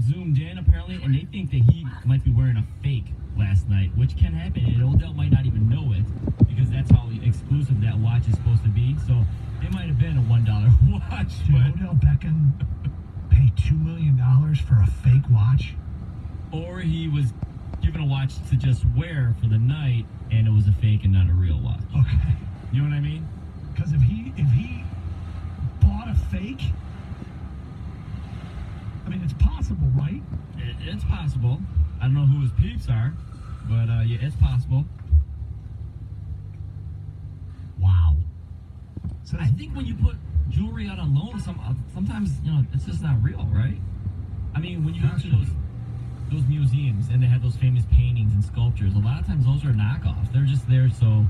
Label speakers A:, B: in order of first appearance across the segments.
A: zoomed in, apparently, and they think that he might be wearing a fake last night, which can happen, and Odell might not even know it, because that's how exclusive that watch is supposed to be. So it might have been a $1 watch.
B: Did Odell Beckham pay $2 million for a fake watch?
A: Or he was given a watch to just wear for the night, and it was a fake and not a real watch.
B: Okay.
A: You know what I mean?
B: Because if he bought a fake, I mean, it's possible, right?
A: It's possible. I don't know who his peeps are, but yeah, it's possible.
B: Wow. So
A: I think when you put jewelry out on loan, sometimes, you know, it's just not real, right? I mean, when you go to those museums and they have those famous paintings and sculptures, a lot of times those are knockoffs. They're just there so...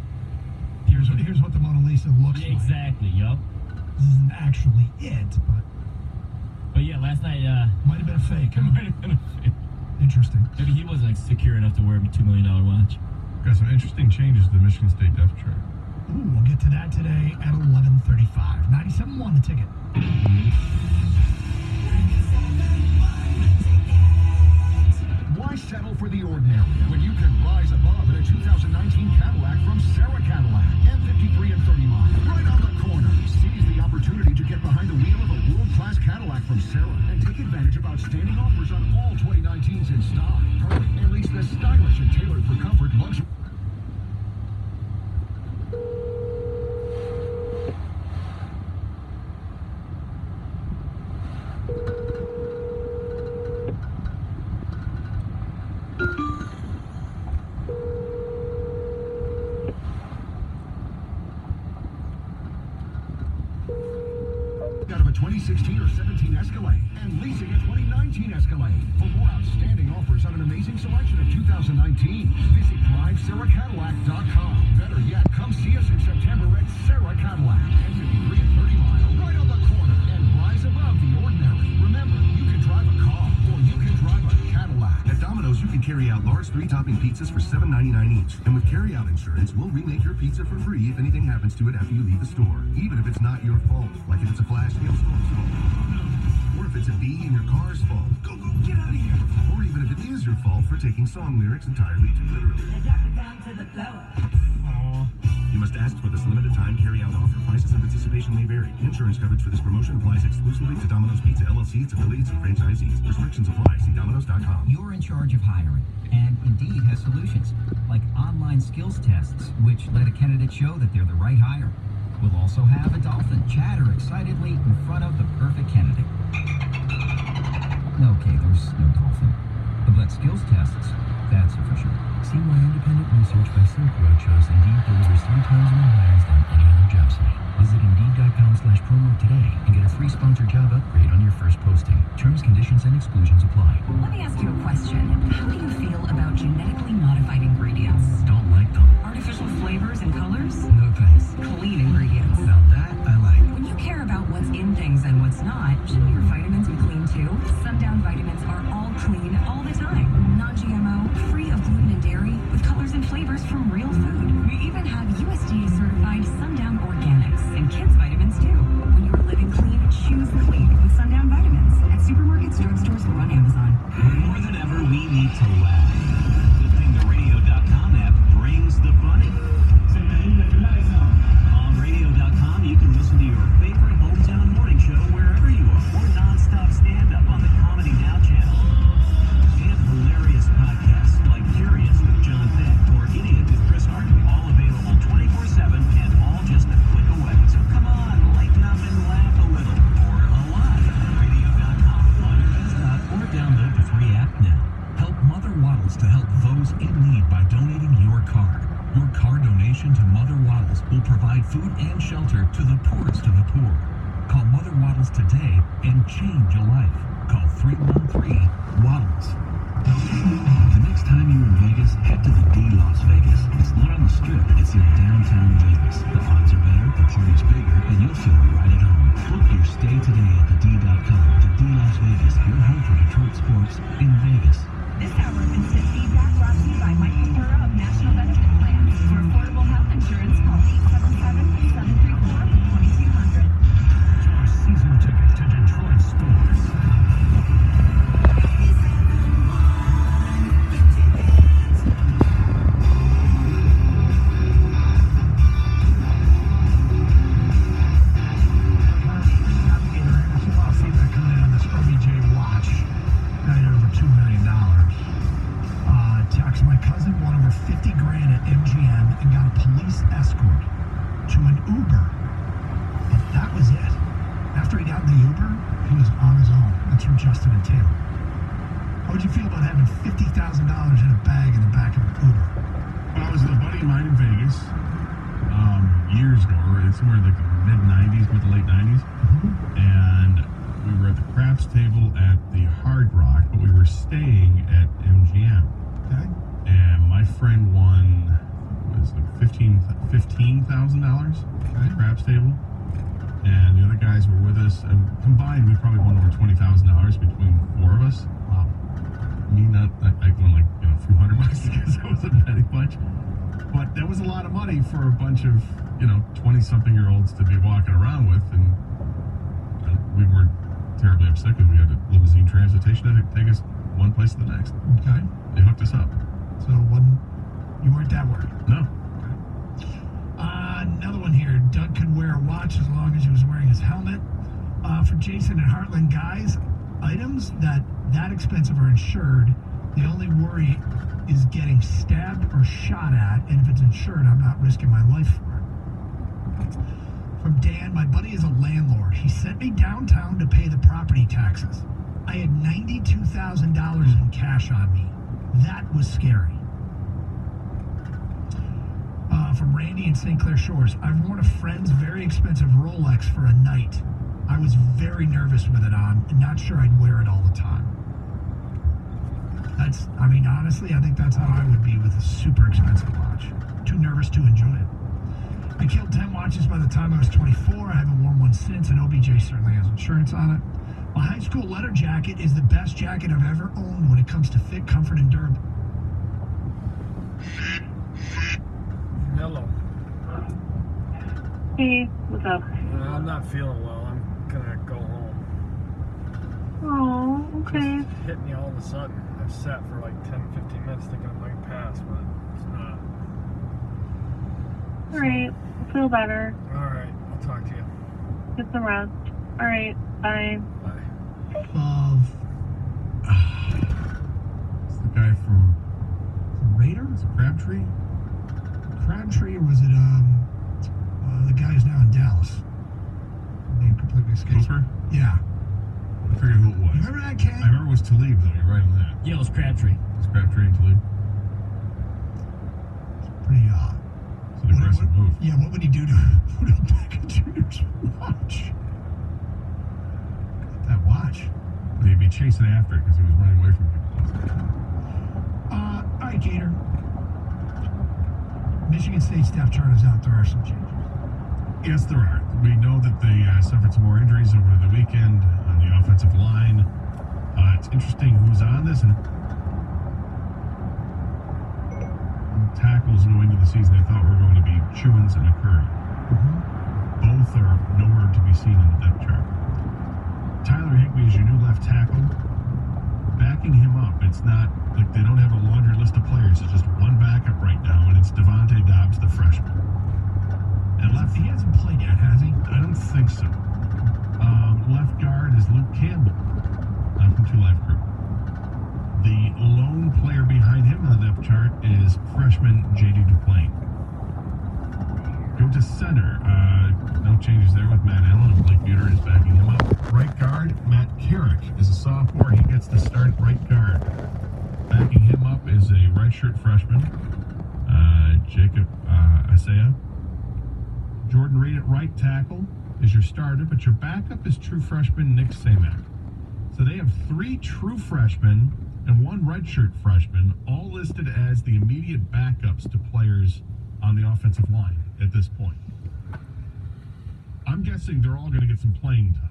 B: Here's what the Mona Lisa looks like.
A: Exactly, yup.
B: This isn't actually it, but...
A: But yeah, last night...
B: might have been a fake.
A: It might have been a fake.
B: Interesting.
A: Maybe he wasn't secure enough to wear a $2 million watch.
C: Got some interesting changes to the Michigan State depth chart.
B: Ooh, we'll get to that today at 11:35. 97.1 The Ticket.
D: Why settle for the ordinary when you can rise above in a 2019 Cadillac from Sarah Cadillac? M53 and 30 mile, right on the corner. Seize the opportunity to get behind the wheel of a world-class Cadillac from Sarah and take advantage of outstanding offers on all 2019s in stock. Hurry and lease the stylish and tailored for comfort luxury. Out of a 2016 or 17 Escalade and leasing a 2019 Escalade. For more outstanding offers on an amazing selection of 2019, visit DriveSarahCadillac.com. Better yet, come see us in September at Sarah Cadillac, M53 and 30 mile, right on the corner, and rise above the ordinary. Remember, you can drive a car or you can drive a Cadillac.
E: At Domino's, you can carry out large 3-topping pizzas for $7.99 each. And with carry-out insurance, we'll remake your pizza for free if anything happens to it after you leave the store. Even if it's not your fault, like if it's a flash hailstorm's fault. Or if it's a bee in your car's fault. Go, get out of here. Or even if it is your fault for taking song lyrics entirely too literally. You must ask for this limited time carry-out offer. Prices and participation may vary. Insurance coverage for this promotion applies exclusively to Domino's Pizza, LLC, its affiliates, and franchisees. Restrictions apply. See Domino's.com.
F: You're in charge of hiring, and Indeed has solutions, like online skills tests, which let a candidate show that they're the right hire. We'll also have a dolphin chatter excitedly in front of the perfect candidate. Okay, there's no dolphin. But skills tests, that's for sure. See why independent research by Silk Road shows Indeed delivers 3 times more hires than any other job site. Visit Indeed.com/promo today and get a free sponsored job upgrade on your first posting. Terms, conditions, and exclusions apply.
G: Let me ask you a question. How do you feel about genetically modified ingredients?
F: Don't like them.
G: Artificial flavors and colors?
F: No thanks.
G: Clean ingredients.
F: Now that I like.
G: When you care about what's in things and what's not, shouldn't your vitamins be clean too? Sundown vitamins are all clean all the time. Non-GMO, free of gluten and dairy, with colors and flavors from real food. We even have USDA certified Sundown Organics and kids vitamins too. When you're living clean, choose clean with Sundown vitamins at supermarkets, drugstores, or on Amazon.
H: More than ever, we need to laugh. Lifting the radio.com app brings the funny. On radio.com, you can listen to your favorite hometown morning show wherever you are, or non-stop stand-up on the Comedy Now channel. And hilarious podcasts like Curious with John Beck or Idiot with Chris Hardin, all available 24/7 and all just a click away. So come on, lighten up and laugh a little, or a lot. Radio.com, on your desktop, or download the free app now. Help Mother Waddles to help those in need by donating your car. Your car donation to Mother Waddles will provide food and shelter to the poorest of the poor. Call Mother Waddles today and change a life. Call 313-WADDLES. The next time you're in Vegas, head to the D Las Vegas. It's not on the Strip, it's in downtown Vegas. The odds are better, the party's bigger, and you'll feel right at home. Book your stay today at thed.com. The D Las Vegas, your home for Detroit sports in Vegas.
G: This hour of instant feedback brought to you by Michael Burra of National Benefit Plans. For affordable health insurance, call 877-734-2200.
B: Your season ticket to Detroit sports. 50 grand at MGM and got a police escort to an Uber. And that was it. After he got in the Uber, he was on his own. That's from Justin and Taylor. How would you feel about having $50,000 in a bag in the back of an Uber?
C: Well, I was with a buddy of mine in Vegas years ago, or somewhere like the mid-90s, mid to late 90s. And we were at the craps table at the Hard Rock, but we were staying at MGM.
B: Okay.
C: And my friend won, was it $15,000 at the craps table. And the other guys were with us, and combined we probably won over $20,000 between the four of us. Wow. Me, I won like a few $100 because I wasn't betting much. But that was a lot of money for a bunch of 20-something-year-olds to be walking around with, and we weren't terribly upset because we had a limousine transportation to take us one place to the next.
B: Okay.
C: They hooked us up.
B: So you weren't that worried?
C: No.
B: Another one here. Doug could wear a watch as long as he was wearing his helmet. For Jason and Heartland, guys, items that expensive are insured. The only worry is getting stabbed or shot at, and if it's insured, I'm not risking my life for it. From Dan, my buddy is a landlord. He sent me downtown to pay the property taxes. I had $92,000 in cash on me. That was scary. From Randy in St. Clair Shores, I've worn a friend's very expensive Rolex for a night. I was very nervous with it on and not sure I'd wear it all the time. Honestly, I think that's how I would be with a super expensive watch. Too nervous to enjoy it. I killed 10 watches by the time I was 24. I haven't worn one since, and OBJ certainly has insurance on it. My high school leather jacket is the best jacket I've ever owned when it comes to fit, comfort, and durability.
I: Hello.
J: Hey, what's up?
I: I'm not feeling well. I'm gonna go home.
J: Oh, okay.
I: Just hit me all of a sudden. I've sat for like 10-15 minutes thinking I might pass, but it's not.
J: Alright, feel better.
I: Alright, I'll talk to you.
J: Get some rest. Alright, bye.
I: Bye.
C: It's the guy from
B: Raider?
C: Is it Crabtree?
B: Crabtree, or was it the guy who's now in Dallas? Name completely escapes me.
C: Cooper?
B: Yeah.
C: I figured who it was.
B: You remember that, Ken?
C: I remember it was Talib, though. You're right on that.
A: Yeah, it was Crabtree.
C: It's Crabtree and Talib.
B: Pretty
C: It's an aggressive move.
B: Yeah, what would he do to Odell Beckham Jr.'s watch? Got that watch.
C: But he'd be chasing after it because he was running away from people.
B: All right, Gator. Michigan State's depth chart is out. There are some changes.
C: Yes, there are. We know that they suffered some more injuries over the weekend on the offensive line. It's interesting who's on this. And tackles going into the season, they thought were going to be Chewins and Curry. Both are nowhere to be seen on the depth chart. Tyler Higbee is your new left tackle. Backing him up, it's not like they don't have a laundry list of players. It's just one backup right now, and it's Devontae Dobbs, the freshman. And
B: He hasn't played yet, has he?
C: I don't think so. Left guard is Luke Campbell, not from 2 Live Crew. The lone player behind him on the depth chart is freshman J.D. Duplain. Go to center. No changes there with Matt Allen, and Blake Buter is backing him up. Right guard, Matt Carrick is a sophomore. He gets to start right guard. Backing him up is a redshirt freshman, Jacob Asaya. Jordan Reed at right tackle is your starter, but your backup is true freshman Nick Samak. So they have 3 true freshmen and 1 redshirt freshman, all listed as the immediate backups to players on the offensive line at this point. I'm guessing they're all going to get some playing time.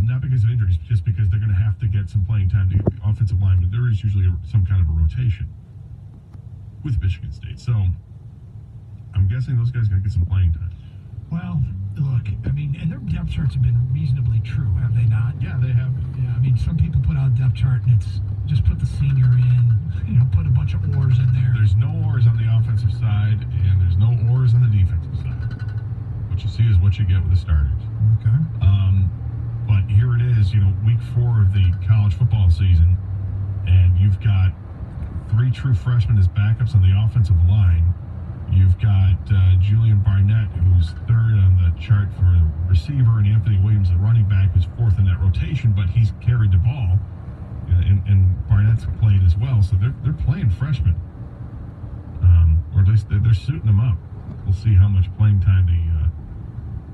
C: Not because of injuries, just because they're going to have to get some playing time to get the offensive linemen. There is usually some kind of a rotation with Michigan State. So I'm guessing those guys are going to get some playing time.
B: Well, look, and their depth charts have been reasonably true, have they not?
C: Yeah, they have.
B: Yeah, some people put out a depth chart and it's just put the senior in, put a bunch of oars in there.
C: There's no oars on the offensive side, and there's no oars on the defensive side. What you see is what you get with the starters.
B: Okay.
C: But here it is, week 4 of the college football season, and you've got 3 true freshmen as backups on the offensive line. You've got Julian Barnett, who's 3rd on the chart for receiver, and Anthony Williams, the running back, who's 4th in that rotation, but he's carried the ball, and Barnett's played as well, so they're playing freshmen, or at least they're suiting them up. We'll see how much playing time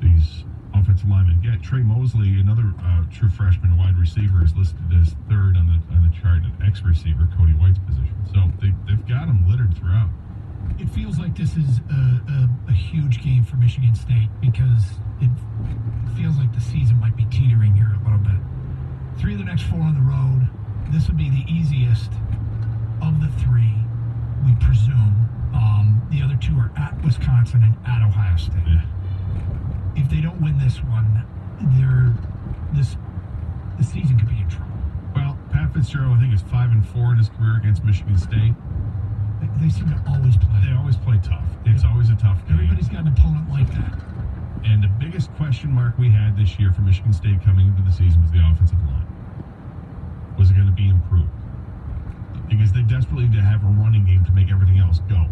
C: these offensive linemen get. Trey Mosley, another true freshman wide receiver, is listed as 3rd on the chart at ex-receiver, Cody White's position. So they've got them littered throughout.
B: It feels like this is a huge game for Michigan State because it feels like the season might be teetering here a little bit. 3 of the next 4 on the road. This would be the easiest of the 3, we presume. The other 2 are at Wisconsin and at Ohio State.
C: Yeah.
B: If they don't win this one, the season could be in trouble.
C: Well, Pat Fitzgerald, I think, is 5-4 in his career against Michigan State.
B: They seem to always play.
C: They always play tough. It's always a tough game.
B: Everybody's got an opponent like that.
C: And the biggest question mark we had this year for Michigan State coming into the season was the offensive line. Was it going to be improved? Because they desperately need to have a running game to make everything else go.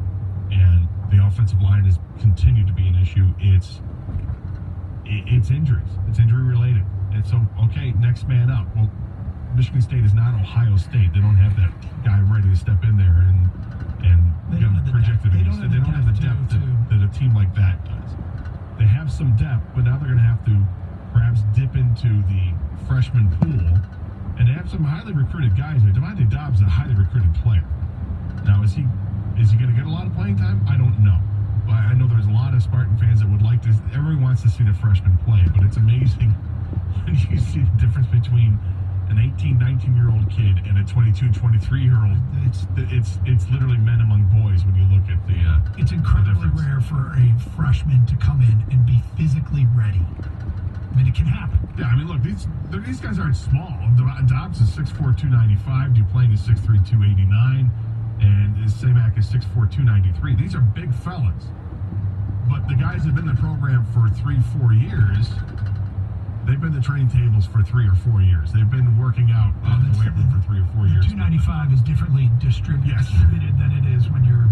C: And the offensive line has continued to be an issue. It's injuries. It's injury related. And so, okay, next man up. Well, Michigan State is not Ohio State. They don't have that guy ready to step in there and project it. They don't have the depth that a team like that does. They have some depth, but now they're going to have to perhaps dip into the freshman pool. And they have some highly recruited guys. Devontae Dobbs is a highly recruited player. Now, is he going to get a lot of playing time? I don't know. But I know there's a lot of Spartan fans that would like to. Everyone wants to see the freshman play, but it's amazing when you see the difference between an 18, 19-year-old kid and a 22, 23-year-old. It's literally men among boys when you look at the.
B: It's incredibly rare for a freshman to come in and be physically ready. I mean, it can happen.
C: Yeah, I mean, look, these guys aren't small. Dobbs is 6'4", 295. Duplain is 6'3", 289. And Samac is 6'4", 293. These are big fellas. But the guys that have been in the program for 3-4 years, they've been to training tables for 3 or 4 years. They've been working out in the weight room for 3 or 4 years.
B: 295 is differently distributed than it is when you're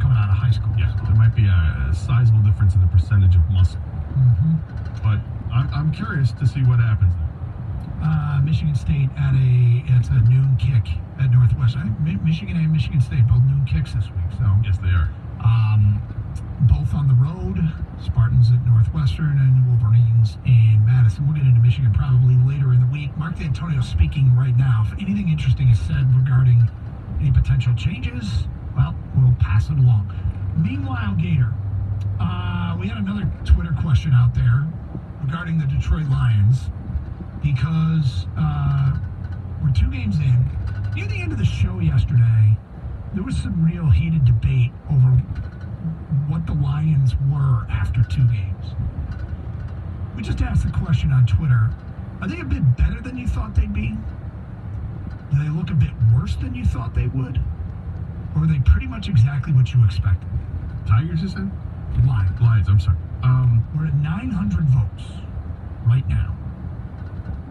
B: coming out of high school.
C: Yeah, there might be a sizable difference in the percentage of muscle.
B: Mm-hmm.
C: But I'm curious to see what happens there.
B: Michigan State it's a noon kick at Northwestern. I think Michigan and Michigan State both noon kicks this week. So
C: yes, they are.
B: Both on the road. Spartans at Northwestern and Wolverines in Madison. We'll get into Michigan probably later in the week. Mark D'Antonio speaking right now. If anything interesting is said regarding any potential changes, well, we'll pass it along. Meanwhile, Gator, we had another Twitter question out there regarding the Detroit Lions because we're 2 games in. Near the end of the show yesterday, there was some real heated debate over what the Lions were after 2 games. We just asked the question on Twitter, are they a bit better than you thought they'd be? Do they look a bit worse than you thought they would? Or are they pretty much exactly what you expected?
C: Tigers, you said?
B: Lions,
C: I'm sorry.
B: We're at 900 votes right now.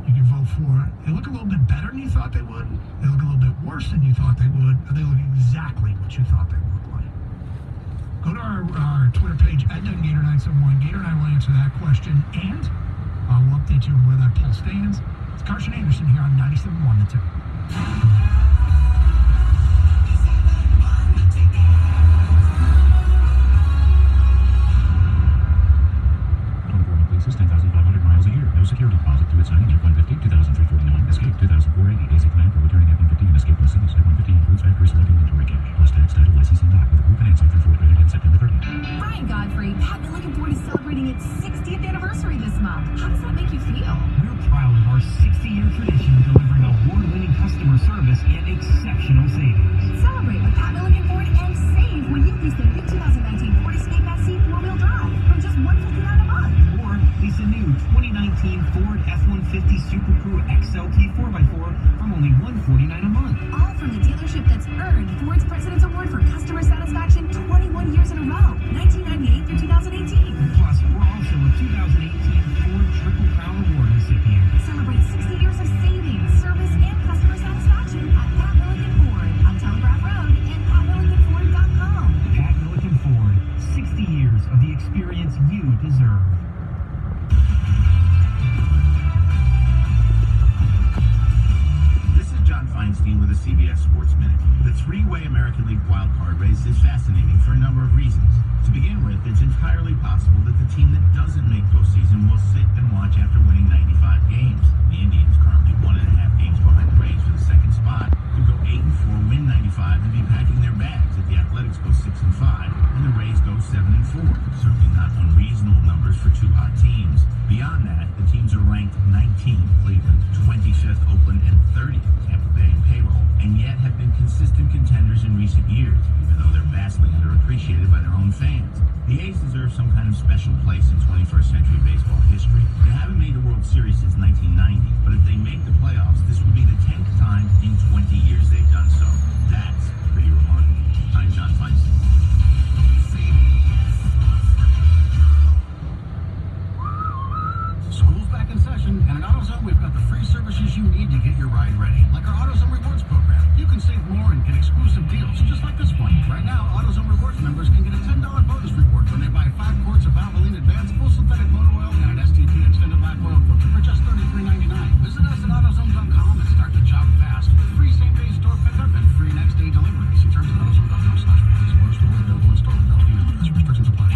B: You can vote for it. They look a little bit better than you thought they would. They look a little bit worse than you thought they would. Or they look exactly what you thought they would look like. Go to our Twitter page at Gator971. Gator and I will answer that question, and we'll update you on where that poll stands. It's Carson Anderson here on 97.1 The Ticket.
F: Leases 10,500 miles a year. No security deposit to its 90 F-150, 2,349. Escape 2,480. Basic plan for returning F-150 and Escape listings. F-150 includes factory selected inventory cash. Plus tax, title, license, and dock with approved financing through Ford credit and September 30th.
G: Brian Godfrey, Pat Milliken Ford is celebrating its 60th anniversary this month. How does that make you feel?
H: We're proud of our 60-year tradition of delivering award-winning customer service and exceptional savings.
G: Celebrate with Pat Milliken Ford and save when you lease the new 2019 Ford Escape SC 4-wheel drive from just $159 a month.
H: Or lease a new 2019 Ford F-150 Super Crew XLT 4x4 from only $149 a month.
G: All from the dealership that's earned Ford's President's Award for Customer Satisfaction 21 years in a row, 1998 through 2018.
H: Plus, we're also a
K: CBS Sports Minute. The three-way American League wildcard race is fascinating for a number of reasons. To begin with, it's entirely possible that the team that doesn't make postseason will sit and watch after winning 95 games. The Indians, currently 1.5 games behind the Rays for the second spot, could go 8-4, win 95, and be packing their bags if the Athletics go 6-5 and the Rays go 7-4. Certainly not unreasonable numbers for two hot teams. Beyond that, the teams are ranked 19th Cleveland, 25th Oakland, and 30th Tampa Bay in payroll, and yet have been consistent contenders in recent years, even though they're vastly underappreciated by their own fans. The A's deserve some kind of special place in 21st century baseball history. They haven't made the World Series since 1990, but if they make the playoffs, this will be the 10th time in 20 years they've done so. That's pretty remarkable. I'm John Feinstein.
D: School's back in session, and at AutoZone, we've got the free services you need to get your ride ready. Like our AutoZone Rewards program. You can save more and get exclusive deals, just like this one. Right now, AutoZone Rewards members can get a $10 bonus reward when they buy 5 quarts of Valvoline Advanced Full Synthetic Motor Oil and an STP Extended Black Oil Filter for just $33.99. Visit us at AutoZone.com and start the job fast. With free same-day store pickup and free next-day delivery. See terms at AutoZone.com/rewards. Bonus reward available in store with valid limits. Restrictions apply.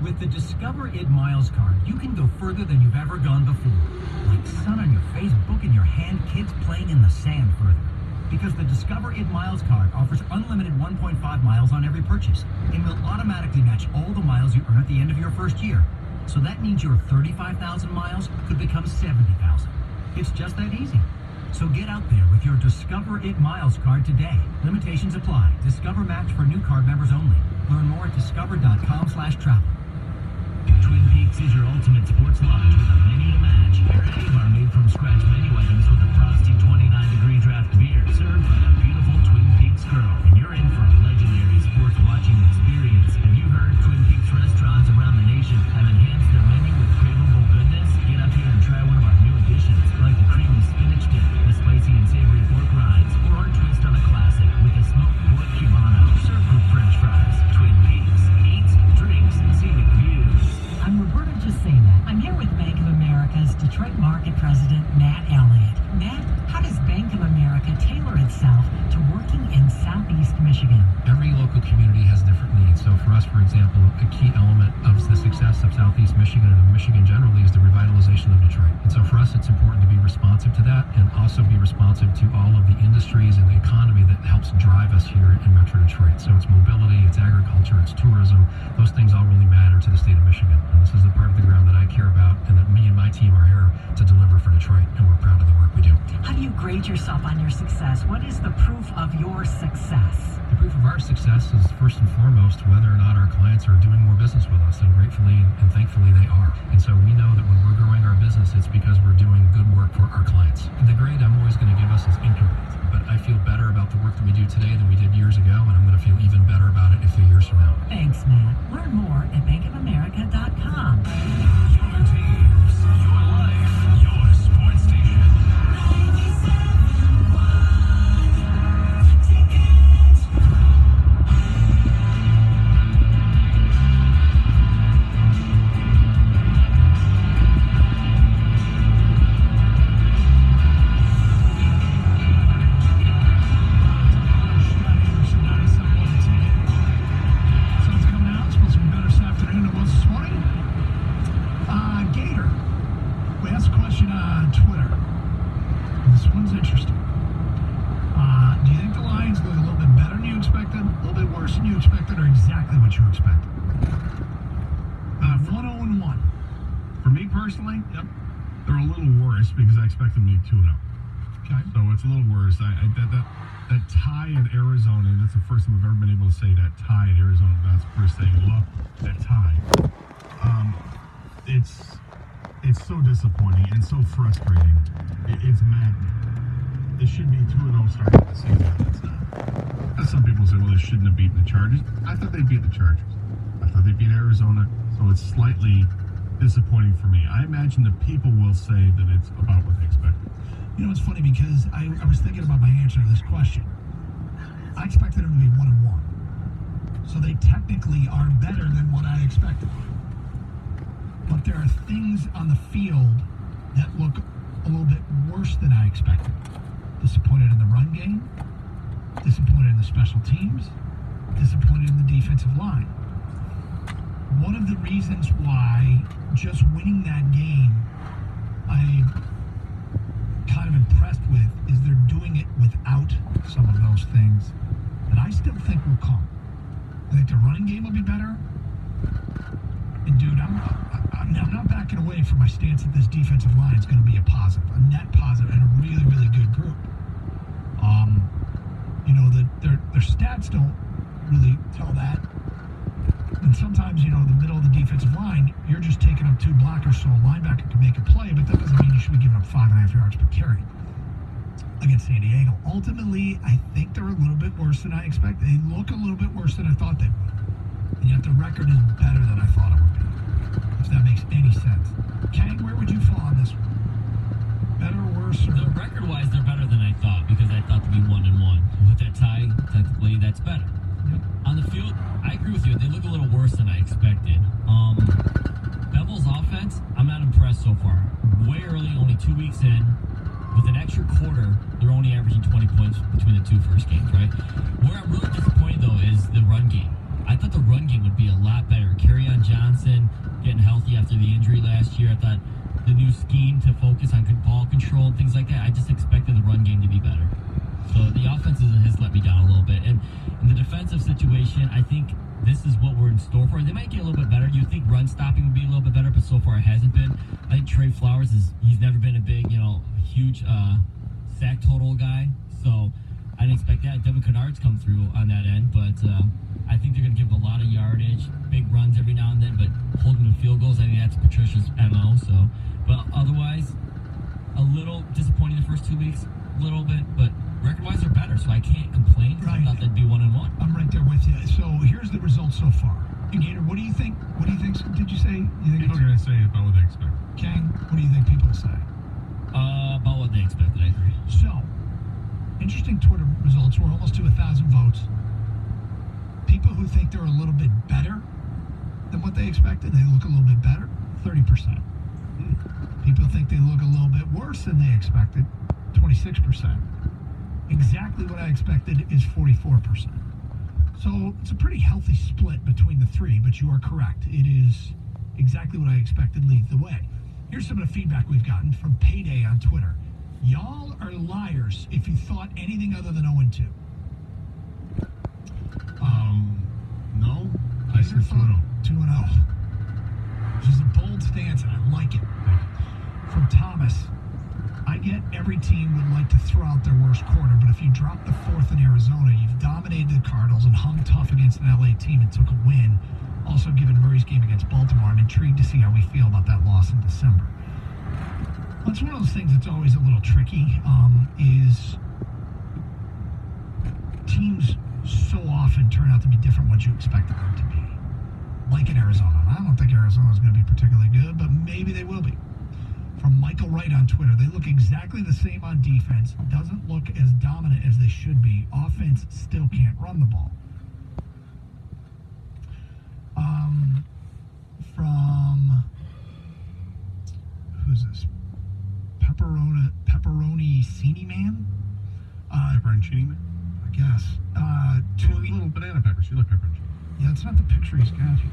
F: With the Discover It Miles card, you can go further than you've ever gone before. Like sun on your face, book in your hand, kids playing in the sand further. Because the Discover It Miles card offers unlimited 1.5 miles on every purchase and will automatically match all the miles you earn at the end of your first year. So that means your 35,000 miles could become 70,000. It's just that easy. So get out there with your Discover It Miles card today. Limitations apply. Discover match for new card members only. Learn more at discover.com/travel. Twin Peaks is your ultimate sports lodge with a menu to match. Pair A of our made-from-scratch menu items with a frosty 29-degree draft beer served by a beautiful Twin Peaks girl. And you're in for a legendary sports watching experience. Have you heard Twin Peaks restaurants around the nation have enhanced their menu with craveable goodness? Get up here and try one of our new additions, like the creamy spinach dip, the spicy and savory pork rinds, or our twist on a classic with a smoked pork cubano served with French fries. Twin Peaks. Eats, drinks, scenic views.
L: I'm Roberta Jusena. I'm here with Bank of America's Detroit Market President, Matt Elliott. Matt, how does Bank of America tailor itself to working in Southeast Michigan?
F: Every local community has different needs. So for us, for example, a key element of the success of Southeast Michigan and of Michigan generally is the revitalization of Detroit. And so for us, it's important to be responsive to that and also be responsive to all of the industries and the economy that helps drive us here in Metro Detroit. So it's mobility, it's agriculture, it's tourism. Those things all really matter to the state of Michigan. And this is the part of the ground that I care about and that me and my team are here to deliver for Detroit, and we're proud of the work we do.
L: How do you grade yourself on your success? What is the proof of your success?
F: The proof of our success is first and foremost whether or not our clients are doing more business with us, and gratefully and thankfully they are. And so we know that when we're growing our business, it's because we're doing good work for our clients. The grade I'm always going to give us is incomplete, but I feel better about the work that we do today than we did years ago, and I'm going to feel even better about it a few years from now.
L: Thanks, Matt. Learn more at bankofamerica.com.
H: Your teams, your life, your sports station.
C: Personally, yep, they're a little worse because I expect them to be 2-0. Okay. So it's a little worse. That tie in Arizona, that's the first time I've ever been able to say that tie in Arizona. That's the first thing. Look, that tie. It's so disappointing and so frustrating. It's maddening. It should be 2-0 starting the season. It's not. As some people say, well, they shouldn't have beaten the Chargers. I thought they beat the Chargers. I thought they beat Arizona. So it's slightly disappointing for me. I imagine the people will say that it's about what they expected.
B: You know, it's funny because I was thinking about my answer to this question. I expected them to be 1-1. So they technically are better than what I expected. But there are things on the field that look a little bit worse worse than I expected. Disappointed in the run game, disappointed in the special teams, disappointed in the defensive line. One of the reasons why just winning that game I'm kind of impressed with is they're doing it without some of those things that I still think will come. I think the running game will be better. And dude, I'm not backing away from my stance that this defensive line is going to be a positive, a net positive, and a really, really good group. You know, their stats don't really tell that. And sometimes, you know, the middle of the defensive line, you're just taking up two blockers so a linebacker can make a play, but that doesn't mean you should be giving up 5.5 yards per carry against San Diego. Ultimately, I think they're a little bit worse than I expected. They look a little bit worse than I thought they would. And yet the record is better than I thought it would be, if that makes any sense. Kang, where would you fall on this one? Better or worse? Or...
A: Record-wise, they're better than I thought, because I thought to be 1-1. With that tie, technically, that's better.
B: Yep.
A: On the field, I agree with you. They look a little worse than I expected. Bevel's offense, I'm not impressed so far. Way early, only 2 weeks in. With an extra quarter, they're only averaging 20 points between the two first games, right? Where I'm really disappointed, though, is the run game. I thought the run game would be a lot better. Kerryon Johnson getting healthy after the injury last year. I thought the new scheme to focus on ball control and things like that, I just expected the run game to be better. So the offense has let me down a little bit. And in the defensive situation, I think this is what we're in store for. They might get a little bit better. You think run stopping would be a little bit better, but so far it hasn't been. I think Trey Flowers he's never been a big, huge sack total guy. So I didn't expect that. Devin Kennard's come through on that end, but I think they're going to give him a lot of yardage, big runs every now and then, but holding the field goals, I think that's Patricia's MO. So, but otherwise, a little disappointing the first 2 weeks, a little bit, but record-wise they're better, so I can't complain. Right. I thought they'd be 1-1.
B: I'm right there with you. So here's the results so far. Gator, what do you think? What do you think? Did you say?
C: People are going to say about what they expect.
B: Kang, what do you think people say?
A: About what they expected, I agree.
B: So, interesting Twitter results. We're almost to 1,000 votes. People who think they're a little bit better than what they expected, they look a little bit better, 30%. People think they look a little bit worse than they expected, 26%. Exactly what I expected is 44%. So it's a pretty healthy split between the three, but you are correct. It is exactly what I expected leads the way. Here's some of the feedback we've gotten from Payday on Twitter. Y'all are liars if you thought anything other than 0-2.
C: No, I said 2-0.
B: 2-0. Which is a bold stance, and I like it. From Thomas, I get every team would like to throw out their worst quarter, but if you drop the fourth in Arizona, you've dominated the Cardinals and hung tough against an LA team and took a win. Also, given Murray's game against Baltimore, I'm intrigued to see how we feel about that loss in December. Well, it's one of those things that's always a little tricky, is teams so often turn out to be different what you expected them to be. Like in Arizona. I don't think Arizona's going to be particularly good, but maybe they will be. From Michael Wright on Twitter, they look exactly the same on defense. Doesn't look as dominant as they should be. Offense still can't run the ball. From who's this? Pepperoni Cini Man?
C: Pepperoncini Man?
B: I guess.
C: Little banana peppers. You look pepperoncini.
B: Yeah, it's not the picture he's got here.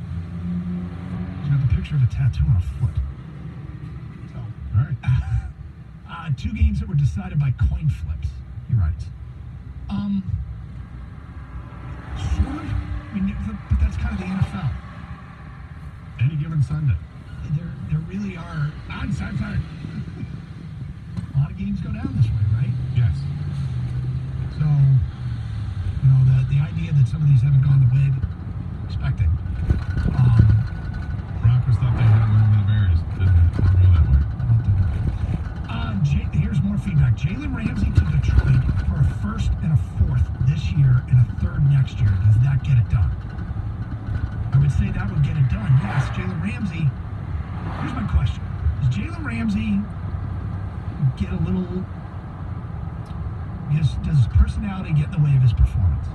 B: He's got the picture of a tattoo on a foot. So,
C: all right.
B: 2 games that were decided by coin flips. You're right. Sort of. I mean, but that's kind of the NFL.
C: Any given Sunday.
B: There really are. I'm sorry. A lot of games go down this way, right?
C: Yes.
B: So, the idea that some of these haven't gone the way expected.
C: Broncos thought they had a win over the Bears. Didn't go that way.
B: Here's more feedback. Jalen Ramsey to Detroit for a first and a fourth this year and a third next year. Does that get it done? I would say that would get it done. Yes, Jalen Ramsey. Here's my question. Does Jalen Ramsey get a little... Does his personality get in the way of his performance?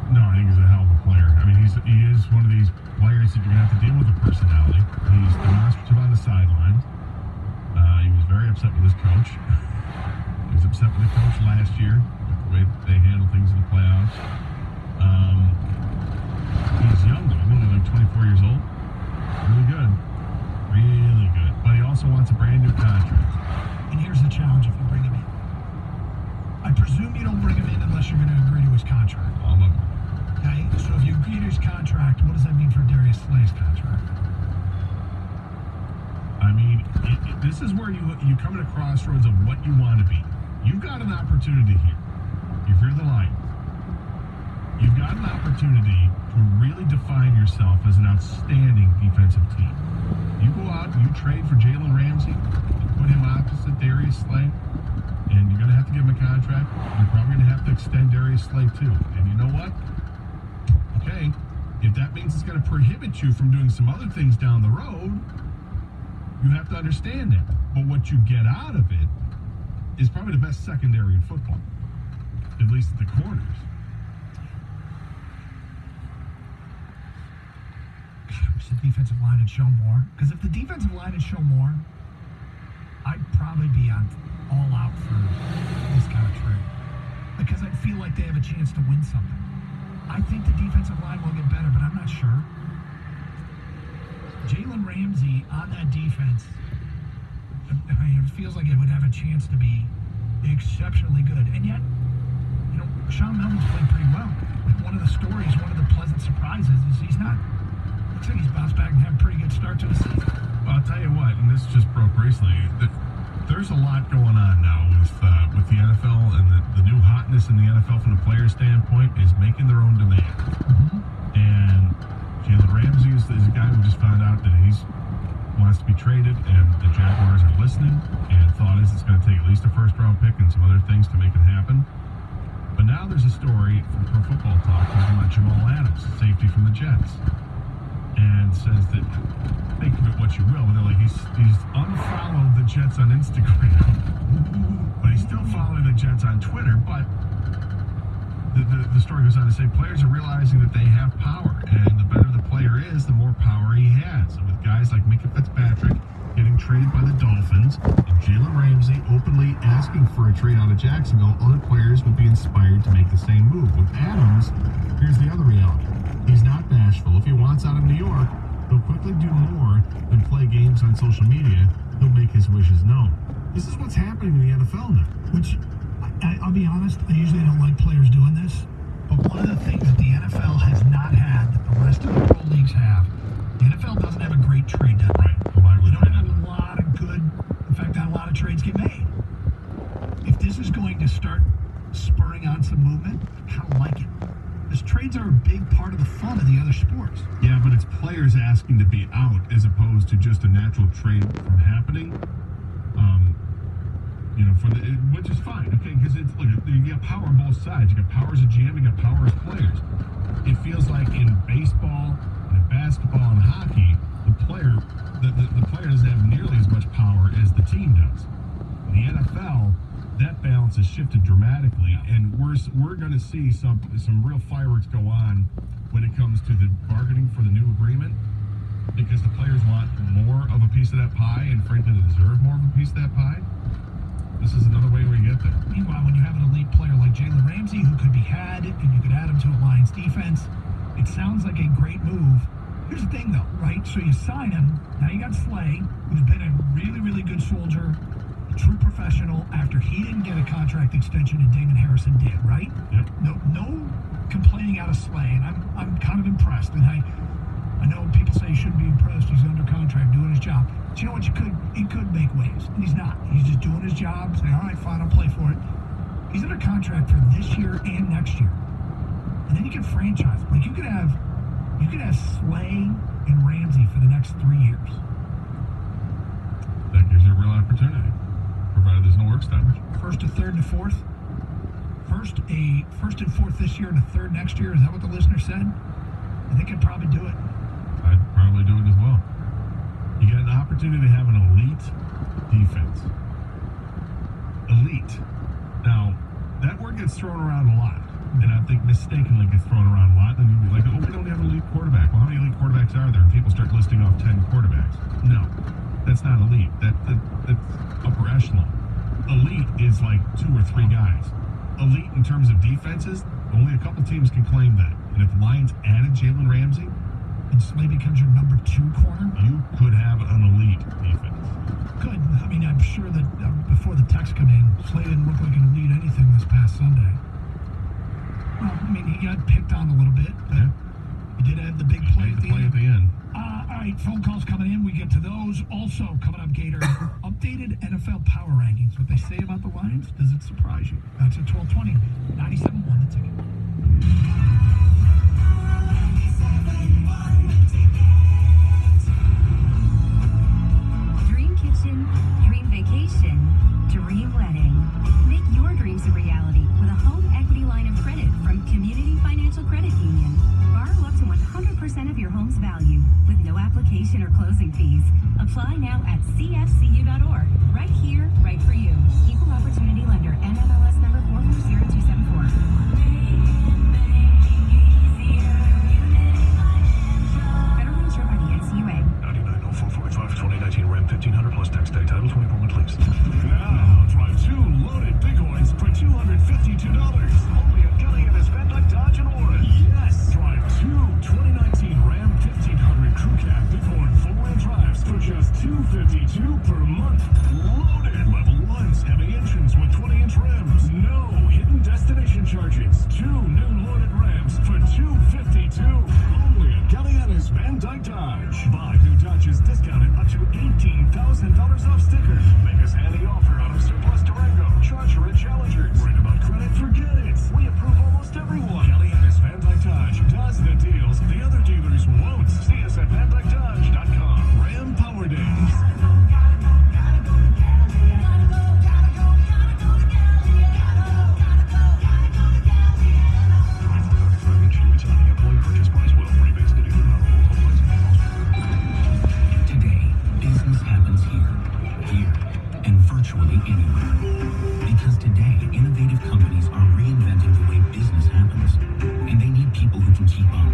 C: No, I think he's a hell of a player. I mean, he is one of these players that you're going to have to deal with a personality. He's demonstrative on the sidelines. He was very upset with his coach. He was upset with the coach last year, with the way they handle things in the playoffs. He's young, though. He's only like 24 years old. Really good. Really good. But he also wants a brand new contract.
B: And here's the challenge if you bring him in. I presume you don't bring him in unless you're going to agree to his contract.
C: All of them.
B: Okay? So if you agree to his contract, what does that mean for Darius Slay's contract?
C: I mean, this is where you come at a crossroads of what you want to be. You've got an opportunity here. If you're the Lions, you've got an opportunity to really define yourself as an outstanding defensive team. You go out and you trade for Jalen Ramsey, you put him opposite Darius Slay, and you're going to have to give him a contract. You're probably going to have to extend Darius Slay too. And you know what? Okay, if that means it's going to prohibit you from doing some other things down the road, you have to understand that. But what you get out of it is probably the best secondary in football, at least at the corners.
B: God, I wish the defensive line had shown more. Because if the defensive line had shown more, I'd probably be all out for this kind of trade. Because I'd feel like they have a chance to win something. I think the defensive line will get better, but I'm not sure. Jalen Ramsey on that defense, I mean, it feels like it would have a chance to be exceptionally good. And yet, you know, Sean Melvin's played pretty well. Like one of the stories, one of the pleasant surprises is he's not. Looks like he's bounced back and had a pretty good start to the season.
C: Well, I'll tell you what, and this just broke recently, there's a lot going on now with the NFL, and the new hotness in the NFL from the player standpoint is making their own demand.
B: Mm-hmm.
C: And Jalen Ramsey is a guy who just found out that he wants to be traded, and the Jaguars are listening, and thought is it's going to take at least a first-round pick and some other things to make it happen. But now there's a story from Pro Football Talk talking about Jamal Adams, safety from the Jets, and says that, think of it what you will, but they're like, he's unfollowed the Jets on Instagram, but he's still following the Jets on Twitter. But the story goes on to say players are realizing that they have power, and the better the player is, the more power he has. And with guys like Minka Fitzpatrick getting traded by the Dolphins, and Jalen Ramsey openly asking for a trade out of Jacksonville, other players would be inspired to make the same move. With Adams, here's the other reality. He's not bashful. If he wants out of New York, he'll quickly do more than play games on social media. He'll make his wishes known. This is what's happening in the NFL now.
B: Which, I'll be honest, I usually don't like players doing this. But one of the things that the NFL has not had that the rest of the pro leagues have, the NFL doesn't have a great trade deadline. They don't have a lot of good, in fact, not a lot of trades get made. If this is going to start spurring on some movement, I kind of like it. Because trades are a big part of the fun of the other sports.
C: Yeah, but it's players asking to be out as opposed to just a natural trade from happening. You know, which is fine, okay? Because it's like you got power on both sides. You got power as a GM, you got power as players. It feels like in baseball, and in basketball, and hockey, the player doesn't have nearly as much power as the team does. In the NFL, that balance has shifted dramatically, and we're going to see some real fireworks go on when it comes to the bargaining for the new agreement, because the players want more of a piece of that pie, and frankly, they deserve more of a piece of that pie. This is another way we get there.
B: Meanwhile, when you have an elite player like Jalen Ramsey, who could be had, and you could add him to a Lions defense, it sounds like a great move. Here's the thing, though, right? So you sign him. Now you got Slay, who's been a really, really good soldier, a true professional, after he didn't get a contract extension and Damon Harrison did, right?
C: Yep.
B: No complaining out of Slay, and I'm kind of impressed. And I know people say he shouldn't be impressed. He's under contract, doing his job. But you know what? He could make waves, and he's not. He's just doing his job, saying, all right, fine, I'll play for it. He's under contract for this year and next year. And then you can franchise. Like, you could have Slay and Ramsey for the next 3 years.
C: That gives you a real opportunity, provided there's no work stoppage.
B: First, a third, and a fourth. First and fourth this year, and a third next year. Is that what the listener said? I think I'd probably do it.
C: I'd probably do it as well. You got an opportunity to have an elite defense. Elite. Now, that word gets thrown around a lot, and I think mistakenly gets thrown around a lot. Then you'd be like, oh, we don't have an elite quarterback. Well, how many elite quarterbacks are there? And people start listing off 10 quarterbacks. No. That's not elite. That's upper echelon. Elite is like 2 or 3 guys. Elite in terms of defenses, only a couple teams can claim that. And if the Lions added Jalen Ramsey,
B: And Slay becomes your number 2 corner?
C: you could have an elite defense.
B: Good. I mean, I'm sure that before the text come in, Slay didn't look like an elite anything this past Sunday. Well, I mean, he got picked on a little bit, but
C: Yeah.
B: he did have the big play
C: Made the play at the end.
B: All right, phone calls coming in. We get to those. Also, coming up, Gator, updated NFL power rankings. What they say about the Lions, does it surprise you? That's at 12:20. 97.1 The Ticket.
G: Dream kitchen, dream vacation, dream wedding. Make your dreams a reality with a home equity line of credit from Community Financial Credit Union. Borrow up to 100% of your home's value with no application or closing fees. Apply now at cfcu.org. Right here, right for you. Equal Opportunity Lender. NMLS number 440274. Federally insured by the NCUA.
D: 990445 2019 Ram 1500 plus tax day title 24 month lease.
M: Now, drive 2 loaded Bighorns for $252. Only at Kelly and his Van Dyke Dodge in Warren. Yes, drive 2 2019 Ram 1500 Crew Cab Bighorn 4-wheel drives for just $252 per month. Loaded. Level 1's heavy engines with 20-inch rims. No hidden destination charges. 2 new loaded Rams for $252. Only at Kelly and his Van Dyke Dodge. Buy new Dodges discounted up to $18,000 off sticker. Biggest handy offer out of surplus Durango, Charger, and Challengers. Worried about credit? Forget it. We approve almost everyone. Kelly and his Van Dyke Dodge does the deals the other dealers won't. See us at VanDykeDodge.com. Ram Power Days.
F: Today, business happens here, and virtually anywhere. Because today, innovative companies are reinventing the way business happens, and they need people who can keep up.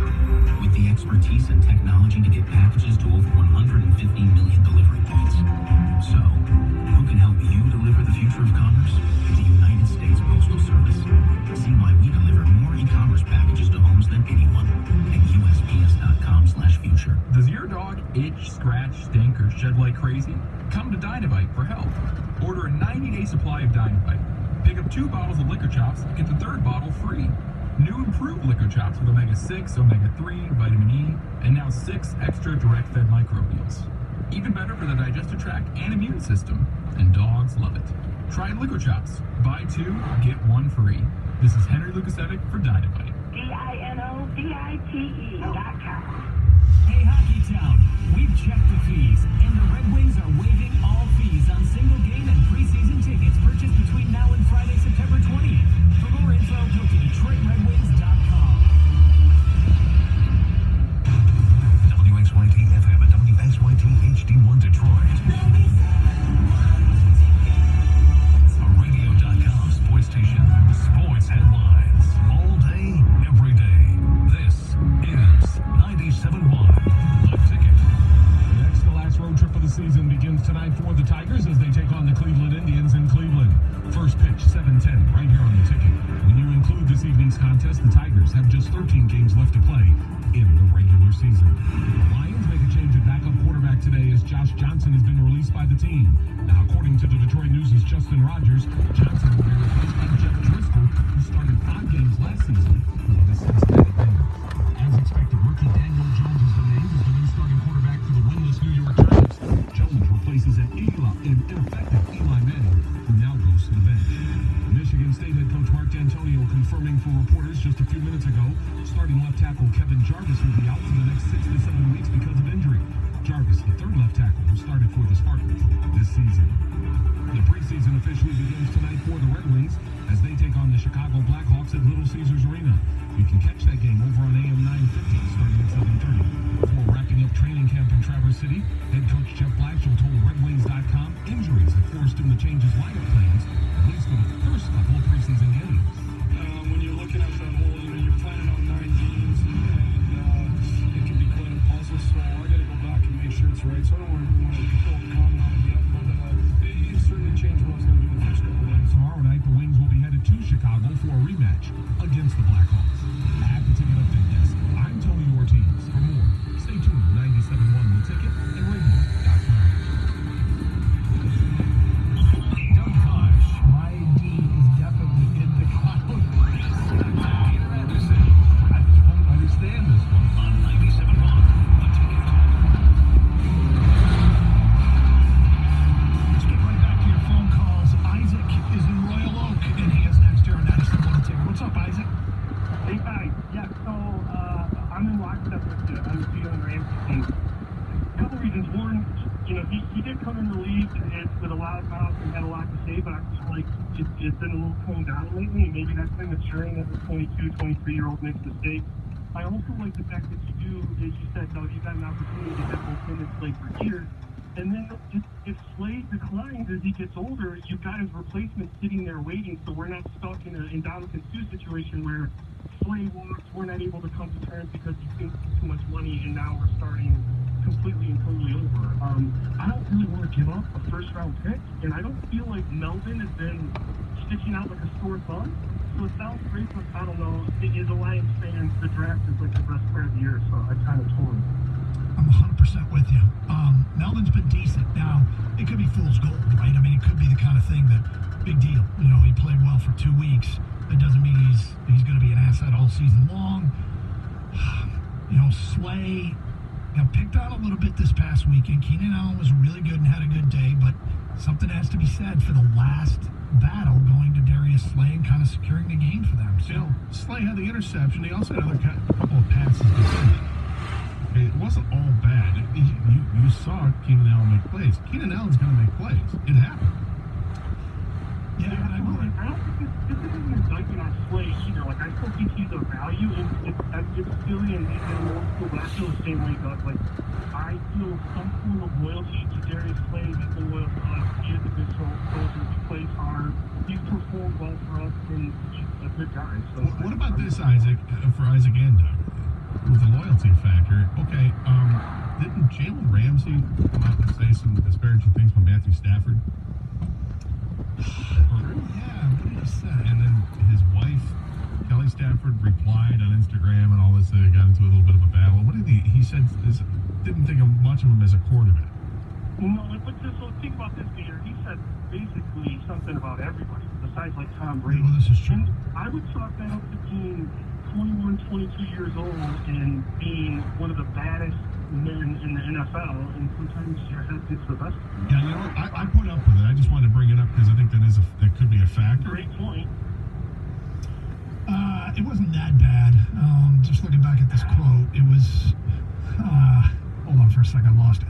F: With the expertise and technology to get packages to over 150 million delivery points. So, who can help you deliver the future of commerce? The United States Postal Service. See why we deliver more e-commerce packages to homes than anyone at USPS.com/future.
N: Does your dog itch, scratch, stink, or shed like crazy? Come to Dynavite for help. Order a 90-day supply of Dynavite. Pick up 2 bottles of Liquor Chops, get the 3rd bottle free. New improved Liquor Chops with omega-6, omega-3, vitamin E, and now 6 extra direct-fed microbials. Even better for the digestive tract and immune system. And dogs love it. Try Liquor Chops. Buy 2, get 1 free. This is Henry Lukasevic for Dynavite.
J: DINOVITE.com.
H: Hey, Hockey Town, we've checked the fees, and the Red Wings are waiving all fees on single game and preseason tickets purchased between now and Friday, September 20th. For more info, go to DetroitRedWings.com.
D: WXYT FM and WXYT HD1 Detroit. A radio.com sports station. Sports headlines. All day, every day. This is 97.1 The Ticket.
C: Next, the last road trip of the season begins tonight for the Tigers as they take on the Cleveland Indians in Cleveland. First pitch, 7:10, right here on The Ticket. When you include this evening's contest, the Tigers have just 13 games left to play in the regular season. The Lions make a change at backup quarterback today as Josh Johnson has been released by the team. Now, according to the Detroit News' Justin Rogers, Johnson will be replaced by Jeff Driscoll, who started 5 games last season for the Cincinnati Bengals. As expected, rookie Daniel Jones has been named as the new starting quarterback for the winless New York Giants. Jones replaces an ineffective Eli Manning, who now goes to the bench. Michigan State head coach Mark D'Antonio confirming for reporters just a few minutes ago, starting left tackle Kevin Jarvis will be out for the next 6 to 7 weeks because of injury. Jarvis, the 3rd left tackle who started for the Spartans this season. The preseason officially begins tonight for the Red Wings as they take on the Chicago Blackhawks at Little Caesars Arena. You can catch that game over on AM 950 starting at 7:30. Before wrapping up training camp in Traverse City, head coach Jeff Blatchel told RedWings.com injuries have forced him to change his lineup plans, at least for the first couple of preseason games.
I: When you're looking at that whole, you're planning on 9 games, and it can be quite a puzzle. So I got to go back and make sure it's right. So I don't want to comment
O: loudmouth and had a lot to say, but I feel like it's been a little toned down lately, and maybe that's been maturing as a 22, 23-year-old makes mistakes. I also like the fact that you do, as you said, Doug, you got an opportunity to have both him and Slay for years. And then if Slay declines as he gets older, you've got his replacement sitting there waiting, so we're not stuck in a Ndamukong Suh situation where Slay walks, we're not able to come to terms because he thinks it's too much money, and now we're starting completely and totally over. I don't really want to give up a first-round pick, and I don't feel like Melvin has been stitching out like a sore thumb. So it sounds great, but I don't know. As a Lions fan, the draft is like the best part of the year, so I'm kind of torn.
B: I'm 100% with you. Melvin's been decent. Now, it could be fool's gold, right? I mean, it could be the kind of thing that, big deal. You know, he played well for 2 weeks. That doesn't mean he's going to be an asset all season long. You know, Slay got picked on a little bit this past weekend. Keenan Allen was really good and had a good day, but something has to be said for the last battle going to Darius Slay and kind of securing the game for them. So
C: Slay had the interception. He also had another couple of passes defended. It wasn't all bad. You saw Keenan Allen make plays. Keenan Allen's going to make plays. It happened.
O: Yeah, but I don't think this isn't an indictment on Slay either. Like, I still think he's a value, and it's silly and maybe I'm old school, but I feel the same way, Doug. Like, I feel some form of loyalty to Darius Slay. He's been loyal to us. He is a good soldier. He plays hard. He's performed well for us, and he's a good guy. So
C: what about this, Isaac, for Isaac and Doug? With the loyalty factor, okay, didn't Jalen Ramsey come out and say some disparaging things about Matthew Stafford?
B: Yeah, what did he say?
C: And then his wife, Kelly Stafford, replied on Instagram and all this. They got into a little bit of a battle. What did he said? Didn't think of much of him as a quarterback.
O: No, so think about this, Peter. He said basically something about everybody besides like Tom Brady.
B: Well, this is true.
O: And I would chalk that up to being 21, 22 years old and being one of the baddest men in the NFL, and sometimes your head gets the best of you.
C: Yeah, you know what? I put up with it. I just wanted to bring it up because I think that could be a factor.
O: Great point.
B: It wasn't that bad. Just looking back at this quote, it was. Hold on for a second, I lost.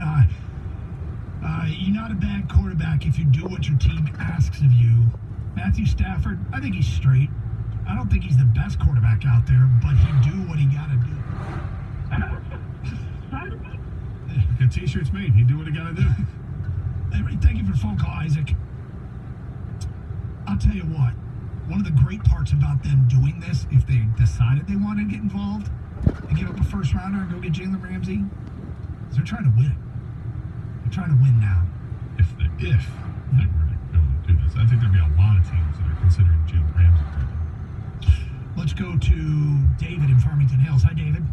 B: You're not a bad quarterback if you do what your team asks of you. Matthew Stafford, I think he's straight. I don't think he's the best quarterback out there, but he do what he got to do.
C: The t-shirt's made. He do what he got to do.
B: Thank you for the phone call, Isaac. I'll tell you what. One of the great parts about them doing this, if they decided they wanted to get involved and give up a first rounder and go get Jalen Ramsey, is they're trying to win. They're trying to win now.
C: If they were to go and do this, I think there'd be a lot of teams that are considering Jalen Ramsey.
B: Let's go to David in Farmington Hills. Hi, David.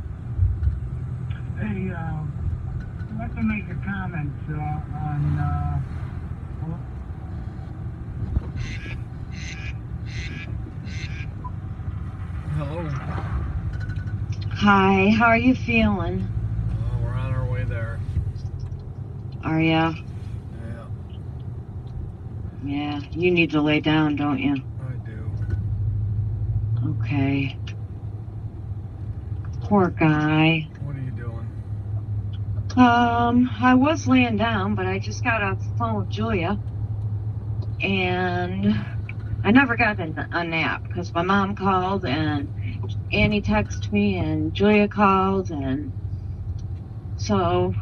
P: Hey, I'd like to make a comment on.
I: Hello.
Q: Hi, how are you feeling?
I: We're on our way there.
Q: Are ya?
I: Yeah.
Q: Yeah, you need to lay down, don't you?
I: I do.
Q: Okay. Poor guy.
I: What are you doing?
Q: I was laying down, but I just got off the phone with Julia. And I never got a nap because my mom called and Annie texted me and Julia called, and so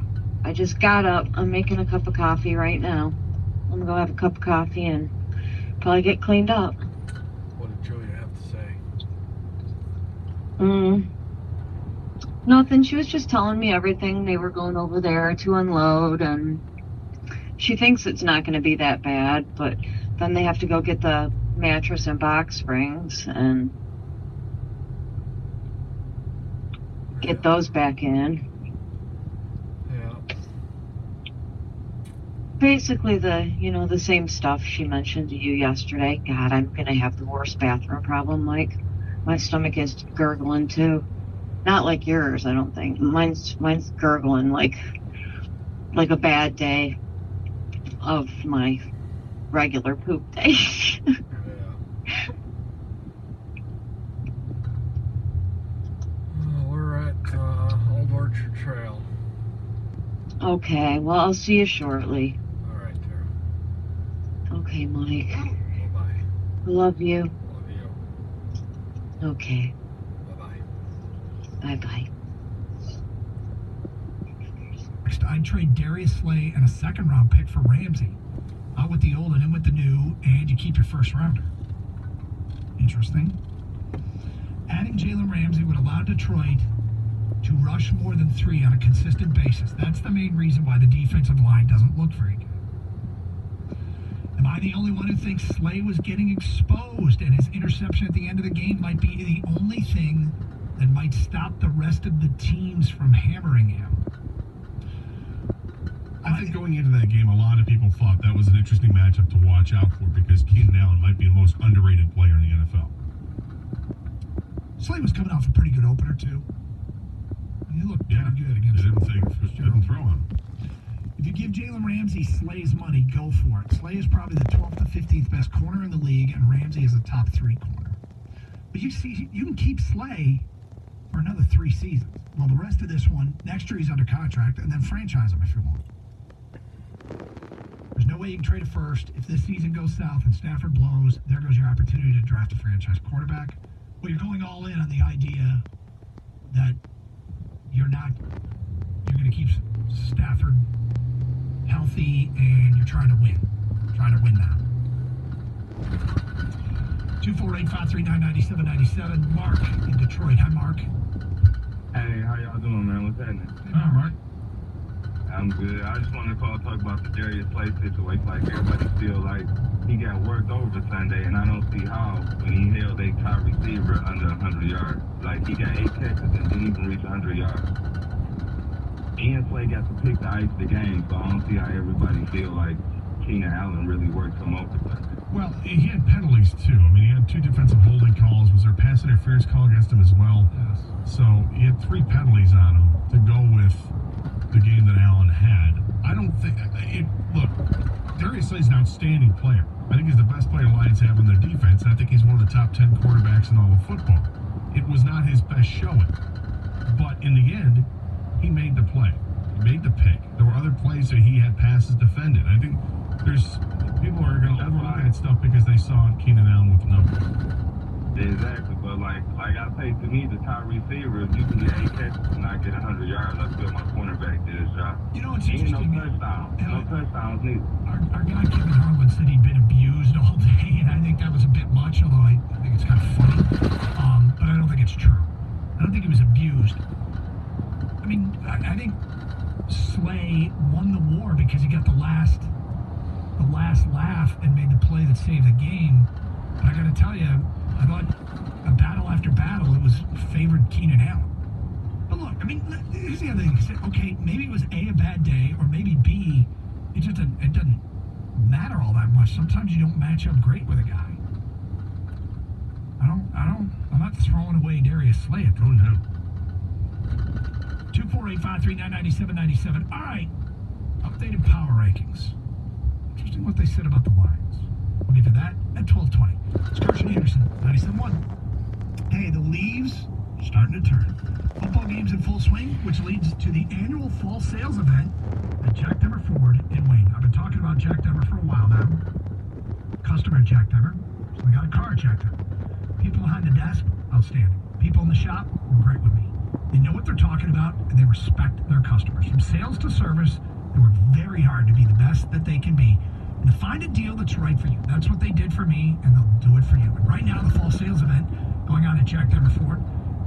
Q: I just got up. I'm making a cup of coffee right now. I'm gonna go have a cup of coffee and probably get cleaned up.
I: What did Julia have to say?
Q: Nothing. She was just telling me everything. They were going over there to unload, and she thinks it's not going to be that bad, but then they have to go get the mattress and box springs and get those back in.
I: Yeah.
Q: Basically the same stuff she mentioned to you yesterday. God, I'm going to have the worst bathroom problem, Mike. My stomach is gurgling too. Not like yours, I don't think. Mine's gurgling like a bad day of my regular poop day.
I: We're at Old Orchard Trail.
Q: Okay, well, I'll see you shortly.
I: All right, Tara.
Q: Okay, Mike.
I: Bye-bye.
Q: Love you.
I: Love you.
Q: Okay.
I: Bye-bye.
Q: Bye-bye.
B: Next, I'd trade Darius Slay and a second-round pick for Ramsey. Out with the old and in with the new, and you keep your first rounder. Interesting. Adding Jalen Ramsey would allow Detroit to rush more than 3 on a consistent basis. That's the main reason why the defensive line doesn't look very good. Am I the only one who thinks Slay was getting exposed and his interception at the end of the game might be the only thing that might stop the rest of the teams from hammering him?
C: I think going into that game, a lot of people thought that was an interesting matchup to watch out for because Keenan Allen might be the most underrated player in the NFL.
B: Slay was coming off a pretty good opener, too. He looked pretty good against
C: They didn't throw him.
B: If you give Jalen Ramsey Slay's money, go for it. Slay is probably the 12th to 15th best corner in the league, and Ramsey is a top 3 corner. But you see, you can keep Slay for another 3 seasons. Well, the rest of this one, next year he's under contract, and then franchise him if you want. There's no way you can trade a first. If this season goes south and Stafford blows, there goes your opportunity to draft a franchise quarterback. Well, you're going all in on the idea that you're going to keep Stafford healthy and you're trying to win. Trying to win now. 248-539-9797. Mark in Detroit. Hi, Mark.
R: Hey, how y'all doing, man? What's happening?
B: All right.
R: I'm good. I just wanted to call and talk about the Darius Slay situation. Like, everybody feel like he got worked over Sunday, and I don't see how when he held a top receiver under 100 yards. Like, he got 8 catches and didn't even reach 100 yards. Ian Slay got to pick the ice of the game, so I don't see how everybody feel like Keenan Allen really worked him over Sunday.
C: Well, he had penalties, too. I mean, he had 2 defensive holding calls. Was there a pass interference call against him as well?
B: Yes.
C: So he had 3 penalties on him to go with the game that Allen had. I don't think look, Darius Slay's an outstanding player. I think he's the best player the Lions have on their defense, and I think he's one of the top 10 quarterbacks in all of football. It was not his best showing, but in the end, he made the play. He made the pick. There were other plays that he had passes defended. I think there's people are going to overlook at stuff because they saw Keenan Allen with the numbers.
R: Exactly, but like I say, to me, the top receiver, if you can get 8 catches and not get 100 yards, I feel my cornerback did his job.
B: You know, it's
R: Ain't
B: interesting.
R: no touchdowns. No touchdowns neither.
B: Our guy Kevin Harlan said he'd been abused all day, and I think that was a bit much, although I think it's kind of funny. But I don't think it's true. I don't think he was abused. I mean, I think Slay won the war because he got the last laugh and made the play that saved the game. But I got to tell you, I thought a battle after battle, it was favored Keenan Allen. But look, I mean, here's the other thing. Okay, maybe it was A, bad day, or maybe B, it doesn't matter all that much. Sometimes you don't match up great with a guy. I'm not throwing away Darius Slay. Oh, no. 248-539-9797. All right. Updated power rankings. Interesting what they said about the Lions. We'll get to that at 12:20. It's Carson Anderson, 97.1. Hey, the leaves starting to turn. Football games in full swing, which leads to the annual fall sales event at Jack Demmer Ford in Wayne. I've been talking about Jack Demmer for a while now. Customer at Jack Demmer, so they got a car at Jack Demmer. People behind the desk, outstanding. People in the shop were great with me. They know what they're talking about, and they respect their customers. From sales to service, they work very hard to be the best that they can be and to find a deal that's right for you. That's what they did for me, and they'll do it for you. And right now, the fall sales event going on at Jack Demmer Ford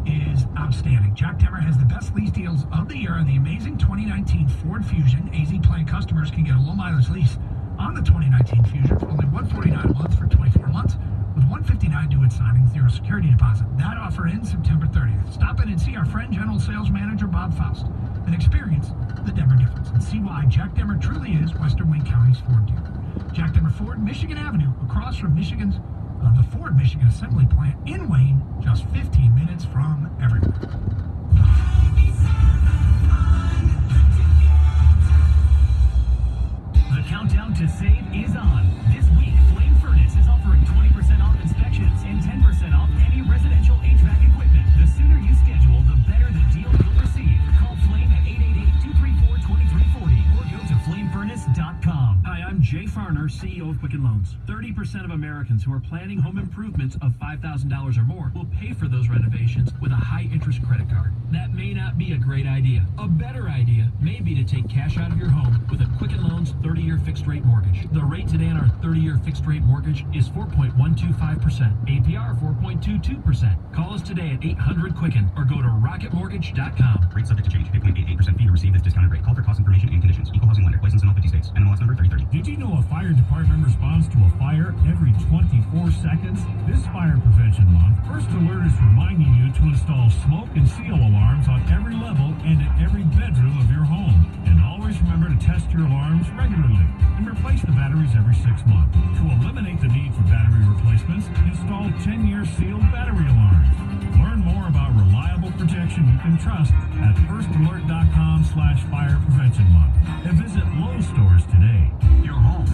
B: is outstanding. Jack Demmer has the best lease deals of the year on the amazing 2019 Ford Fusion. AZ Plan customers can get a low mileage lease on the 2019 Fusion for only $149 a month for 24 months with $159 due at signing, 0 security deposit. That offer ends September 30th. Stop in and see our friend, General Sales Manager Bob Faust, and experience the Demmer difference and see why Jack Demmer truly is Western Wayne County's Ford dealer. Jack Demmer Ford, Michigan Avenue, across from the Ford Michigan Assembly Plant in Wayne, just 15 minutes from everywhere.
H: The countdown to save is on. This week, Flame Furnace is offering 20% off inspections and 10% off any residential HVAC equipment. The sooner you schedule, the better the deal you'll receive. Call Flame at 888-234-2340 or go to flamefurnace.com. Hi, I'm Jay
S: Farner, CEO of Quicken Loans. 30% of Americans who are planning home improvements of $5,000 or more will pay for those renovations with a high-interest credit card. That may not be a great idea. A better idea may be to take cash out of your home with a Quicken Loans 30-year fixed-rate mortgage. The rate today on our 30-year fixed-rate mortgage is 4.125%. APR 4.22%. Call us today at 800-QUICKEN or go to rocketmortgage.com.
F: Rate subject to change. Pay 0.88% fee to receive this discounted rate. Call for cost information and conditions. Equal housing lender. License in all 50 states. NMLS number 3030.
M: Did you know a fire department responds to a fire every 24 seconds? This Fire Prevention Month, First Alert is reminding you to install smoke and seal alarms on every level and in every bedroom of your home. And always remember to test your alarms regularly and replace the batteries every 6 months. To eliminate the need for battery replacements, install 10-year sealed battery alarms. Learn more about reliable protection you can trust at firstalert.com/fire prevention month and visit Lowe's stores today.
F: Your home